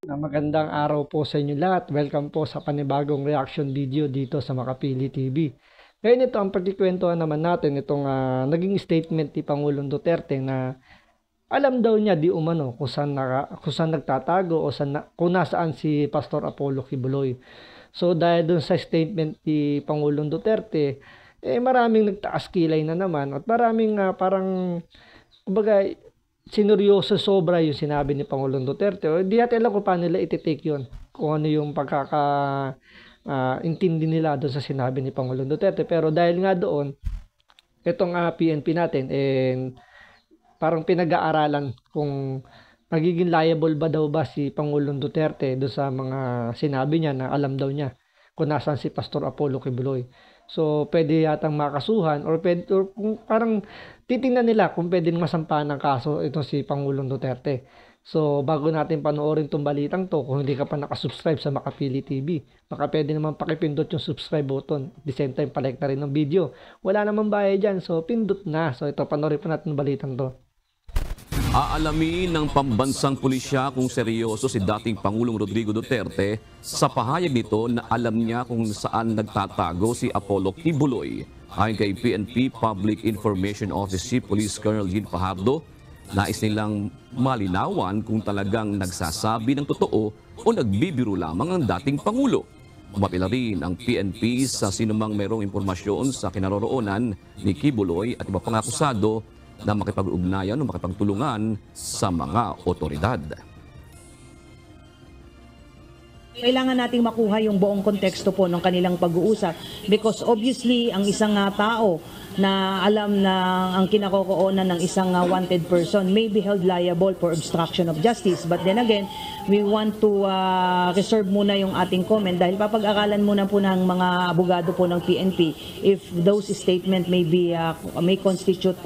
Magandang araw po sa inyo lahat. Welcome po sa panibagong reaction video dito sa Makapili TV. Ngayon ito ang pagkikwentuhan naman natin itong naging statement ni Pangulong Duterte na alam daw niya di umano kung saan nagtatago o kung nasaan si Pastor Apollo Kibuloy. So dahil dun sa statement ni Pangulong Duterte, maraming nagtaas kilay na naman at maraming parang kumbaga sineryoso sobra yung sinabi ni Pangulong Duterte. O di natin alam kung paano nila iti-take yun. Kung ano yung intindi nila doon sa sinabi ni Pangulong Duterte. Pero dahil nga doon, itong PNP natin, parang pinag-aaralan kung magiging liable ba daw ba si Pangulong Duterte doon sa mga sinabi niya na alam daw niya kung nasaan si Pastor Apollo Kibuloy. So, pwede yatang makasuhan or parang titingnan nila kung pwedeng masampahan ng kaso ito si Pangulong Duterte. So, bago natin panoorin itong balitang to, kung hindi ka pa nakasubscribe sa Makapili TV, baka pwede naman pakipindot yung subscribe button. At the same time, palike na rin ng video. Wala namang bayad dyan, so pindot na. So, ito, panoorin pa natin yung balitang to. Aalamin ng pambansang pulisya kung seryoso si dating Pangulong Rodrigo Duterte sa pahayag nito na alam niya kung saan nagtatago si Apollo Kibuloy. Ayon kay PNP Public Information Office Chief Police Colonel Jean Fajardo, nais nilang malinawan kung talagang nagsasabi ng totoo o nagbibiro lamang ang dating Pangulo. Umapila rin ang PNP sa sinumang mayroong impormasyon sa kinaroroonan ni Kibuloy at iba pang akusado na makipag-ugnayan o makipagtulungan sa mga otoridad. Kailangan nating makuha yung buong konteksto po ng kanilang pag-uusap because obviously ang isang tao na alam na ang kinakokoonan ng isang wanted person may be held liable for obstruction of justice, but then again we want to reserve muna yung ating comment dahil papag-aralan muna po ng mga abogado po ng PNP if those statement may constitute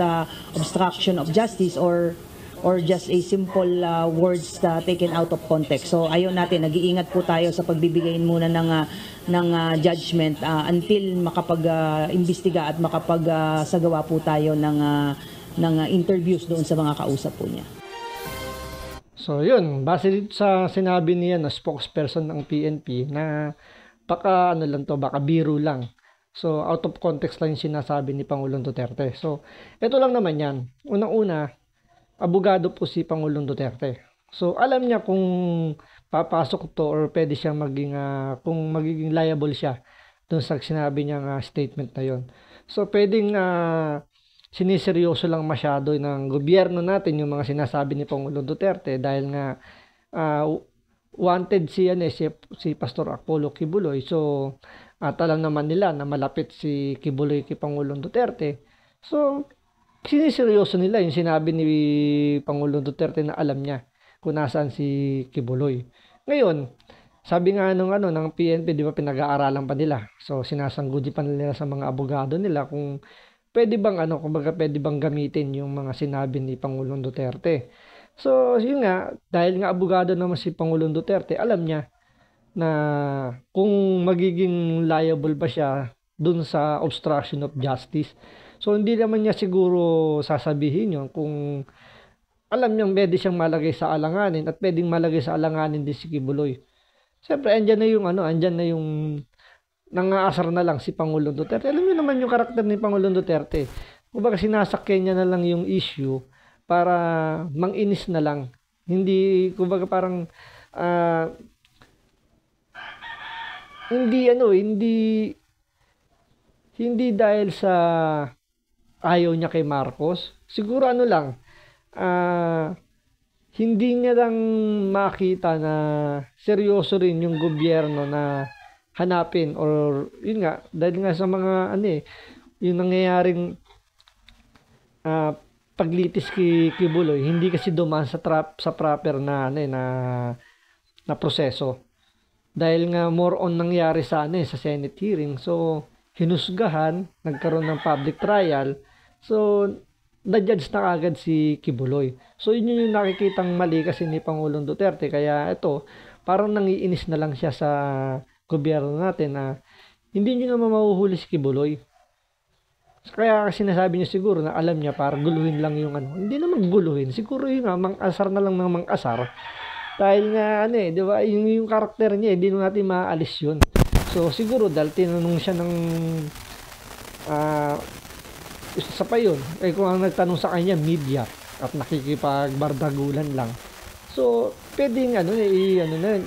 obstruction of justice or just a simple words taken out of context. So ayaw natin, nag-iingat po tayo sa pagbibigayin muna ng judgment until makapag-imbestiga at makapag-sagawa po tayo ng interviews doon sa mga kausap po niya. So yun, base dito sa sinabi niya na spokesperson ng PNP na baka baka biro lang. So out of context lang yung sinasabi ni Pangulong Duterte. So ito lang naman yan. Unang-una, abogado po si Pangulong Duterte. So, alam niya kung papasok to or pwede siyang kung magiging liable siya dun sa sinabi niyang statement na yon. So, pwedeng siniseryoso lang masyado ng gobyerno natin yung mga sinasabi ni Pangulong Duterte dahil nga wanted si Pastor Apollo Kibuloy. So, alam naman nila na malapit si Kibuloy kay Pangulong Duterte. So, siniseryoso nila yung sinabi ni Pangulong Duterte na alam niya kung nasaan si Kibuloy. Ngayon, sabi nga ng PNP, di ba pinag-aaralan pa nila. So, sinasangguni pa nila sa mga abogado nila kung pwede bang pwede bang gamitin yung mga sinabi ni Pangulong Duterte. So, yun nga, dahil nga abogado naman si Pangulong Duterte, alam niya na kung magiging liable ba siya dun sa obstruction of justice. So, hindi naman niya siguro sasabihin yun kung alam niyang pwede siyang malagay sa alanganin at pwedeng malagay sa alanganin din si Kibuloy. Siyempre, andyan na yung nangaasar na lang si Pangulong Duterte. Alam niyo naman yung karakter ni Pangulong Duterte. Kumbaga sinasakyan niya na lang yung issue para manginis na lang. Hindi, kumbaga parang hindi dahil sa ayaw niya kay Marcos. Siguro hindi niya lang makita na seryoso rin yung gobyerno na hanapin or yun nga, dahil nga sa mga yung nangyayaring paglitis kay Kibuloy, hindi kasi dumaan sa proper na proseso. Dahil nga more on nangyari sa Senate hearing. So, hinusgahan, nagkaroon ng public trial. So, na-judge na agad si Kibuloy. So, yun yung nakikitang mali kasi ni Pangulong Duterte. Kaya ito, parang nangiinis na lang siya sa gobyerno natin na hindi nyo naman mahuhuli si Kibuloy. Kaya sinasabi niya siguro na alam niya para guluhin lang yung Hindi naman guluhin. Siguro yung mang-asar na lang ng mang-asar Dahil nga ano di ba, yung karakter niya, hindi natin maaalis yun. So siguro dahil tinanong siya ng isa pa yun, kung ang nagtanong sa kanya media at nakikipagbardagulan lang. So pwedeng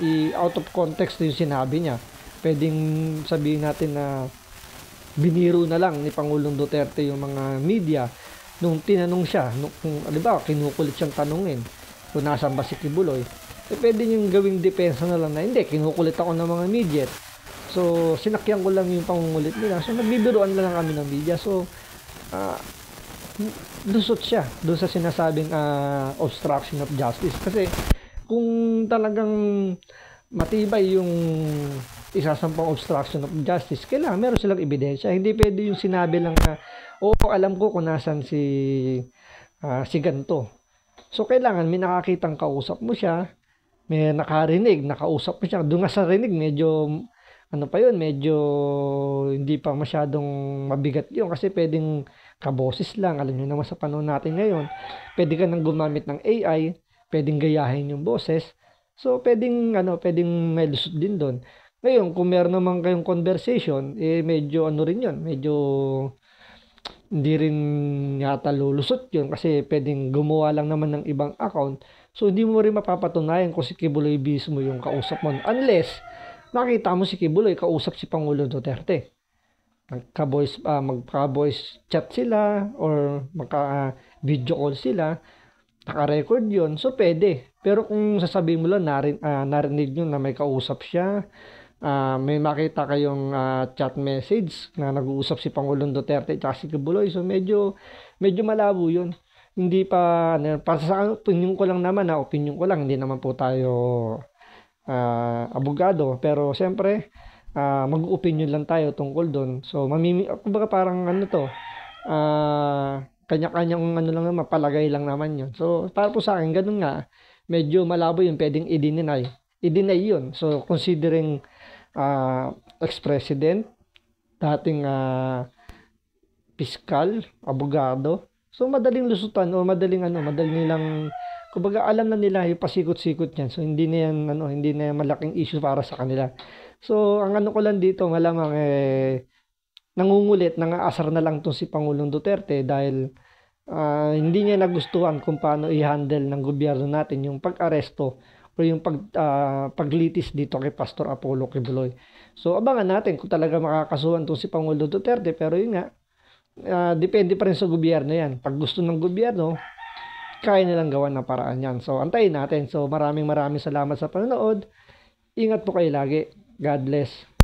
i-out of context yung sinabi niya. Pwedeng sabihin natin na biniro na lang ni Pangulong Duterte yung mga media nung tinanong siya, kung di ba, kinukulit siyang tanungin kung nasan ba si Kibuloy. Pwede yung gawing depensa na lang na hindi, kinukulit ako ng mga media. So sinakyan ko lang yung pangungulit nila. So nagbibiruan lang kami ng media. So lusot siya doon sa sinasabing obstruction of justice. Kasi kung talagang matibay yung isasampang obstruction of justice, kailangan meron silang ebidensya. Hindi pwede yung sinabi lang na, oo, alam ko kung nasan si ganito. So kailangan may nakakitang kausap mo siya, may nakarinig, nakausap mo siya. Doon nga sa rinig, medyo medyo hindi pa masyadong mabigat yun kasi pwedeng kaboses lang. Alam nyo naman sa panahon natin ngayon, pwede ka nang gumamit ng AI, pwedeng gayahin yung boses. So pwedeng may lusot din doon. Ngayon, kung meron naman kayong conversation, medyo rin yun, medyo hindi rin yata lulusot yun kasi pwedeng gumawa lang naman ng ibang account. So hindi mo rin mapapatunayan kung si Kibuloy mismo yung kausap mo unless nakita mo si Kibuloy kausap si Pangulo Duterte. Magka-voice chat sila or magka-video call sila, naka-record yun, so pwede. Pero kung sasabihin mo lang narinig nyo na may kausap siya, may makita kayong chat message na nag-uusap si Pangulong Duterte at si Kibuloy, so medyo malabo yun. Hindi pa, para sa opinion ko lang naman, hindi naman po tayo abogado, pero siyempre mag-opinion lang tayo tungkol doon. So kumbaga parang kanya-kanyang lang naman, palagay lang naman yun. So para po sa akin, ganun nga, medyo malabo yun, pwedeng i-deny yun. So considering ex-president, dating piskal, abogado, so madaling lusutan o madaling nilang, kumbaga alam na nila yung pasikot-sikot niyan. So hindi na yan malaking issue para sa kanila. So ang ko lang dito, malamang nangungulit, nangaasar na lang to si Pangulong Duterte dahil hindi niya nagustuhan kung paano i-handle ng gobyerno natin yung pag-aresto o yung paglitis dito kay Pastor Apollo Kibuloy. So abangan natin kung talaga makakasuhan to si Pangulong Duterte, pero yun nga, depende pa rin sa gobyerno yan. Pag gusto ng gobyerno, kaya nilang gawan ng paraan yan. So antayin natin. So maraming salamat sa panonood. Ingat po kayo lagi. God bless.